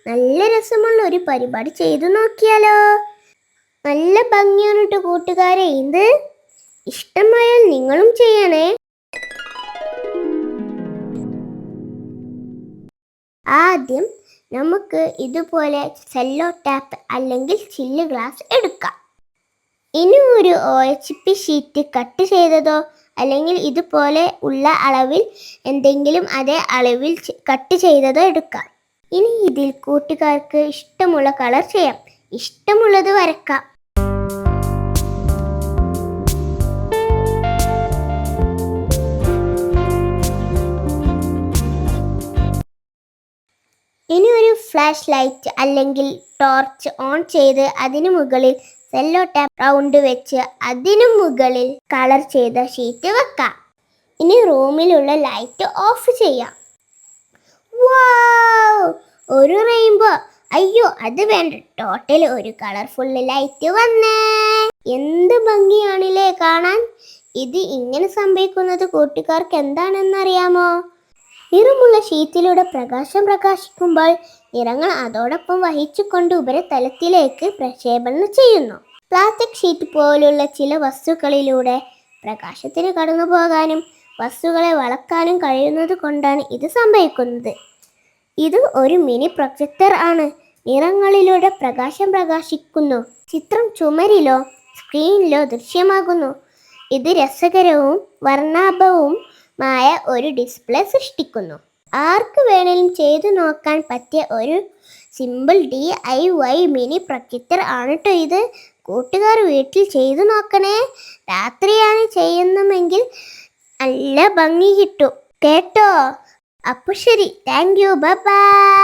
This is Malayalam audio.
നല്ല രസമുള്ള ഒരു പരിപാടി ചെയ്തു നോക്കിയാലോ? നല്ല ഭംഗിയാണ് ട്ടോ കൂട്ടുകാരെ ഇത്. ഇഷ്ടമായാൽ നിങ്ങളും ചെയ്യണേ. ആദ്യം നമുക്ക് ഇതുപോലെ സെല്ലോ ടാപ്പ് അല്ലെങ്കിൽ ചില്ല് ഗ്ലാസ് എടുക്കാം. ഇനി ഒരു OHP ഷീറ്റ് കട്ട് ചെയ്തതോ അല്ലെങ്കിൽ ഇതുപോലെ ഉള്ള അളവിൽ എന്തെങ്കിലും അതേ അളവിൽ കട്ട് ചെയ്തതോ എടുക്കാം. ഇനി ഇതിൽ കൂട്ടുകാർക്ക് ഇഷ്ടമുള്ള കളർ ചെയ്യാം, ഇഷ്ടമുള്ളത് വരക്കാം. ഇനി ഒരു ഫ്ലാഷ് ലൈറ്റ് അല്ലെങ്കിൽ ടോർച്ച് ഓൺ ചെയ്ത് അതിനു മുകളിൽ സെല്ലോ ടാപ്പ് റൗണ്ട് വെച്ച് അതിനു മുകളിൽ കളർ ചെയ്ത ഷീറ്റ് വെക്കാം. ഇനി റൂമിലുള്ള ലൈറ്റ് ഓഫ് ചെയ്യാം. വൗ! ഒരു റെയിൻബോ. അയ്യോ, അത് വേണ്ട, ടോട്ടൽ ഒരു കളർഫുൾ ലൈറ്റ് വന്നേ. എന്ത് ഭംഗിയാണില്ലേ കാണാൻ. ഇത് ഇങ്ങനെ സംഭവിക്കുന്നത് കൂട്ടുകാർക്ക് എന്താണെന്നറിയാമോ? നിറമുള്ള ഷീറ്റിലൂടെ പ്രകാശം പ്രകാശിക്കുമ്പോൾ നിറങ്ങൾ അതോടൊപ്പം വഹിച്ചുകൊണ്ട് ഉപരിതലത്തിലേക്ക് പ്രക്ഷേപണം ചെയ്യുന്നു. പ്ലാസ്റ്റിക് ഷീറ്റ് പോലുള്ള ചില വസ്തുക്കളിലൂടെ പ്രകാശത്തിന് കടന്നു പോകാനും വസ്തുക്കളെ വളക്കാനും കഴിയുന്നത് കൊണ്ടാണ് ഇത് സംഭവിക്കുന്നത്. ഇത് ഒരു മിനി പ്രൊജക്ടർ ആണ്. നിറങ്ങളിലൂടെ പ്രകാശം പ്രകാശിക്കുന്നു. ചിത്രം ചുമരിലോ സ്ക്രീനിലോ ദൃശ്യമാകുന്നു. ഇത് രസകരവും വർണ്ണാഭവുമായ ഒരു ഡിസ്പ്ലേ സൃഷ്ടിക്കുന്നു. ആർക്ക് വേണേലും ചെയ്തു നോക്കാൻ പറ്റിയ ഒരു സിമ്പിൾ DIY മിനി പ്രൊജക്ടർ ആണ് ട്ടോ ഇത്. കൂട്ടുകാർ വീട്ടിൽ ചെയ്തു നോക്കണേ. രാത്രിയാണ് ചെയ്യുന്നതെങ്കിൽ നല്ല ഭംഗി കിട്ടും കേട്ടോ. അപ്പോൾ ശരി, താങ്ക് യു, ബൈ ബൈ.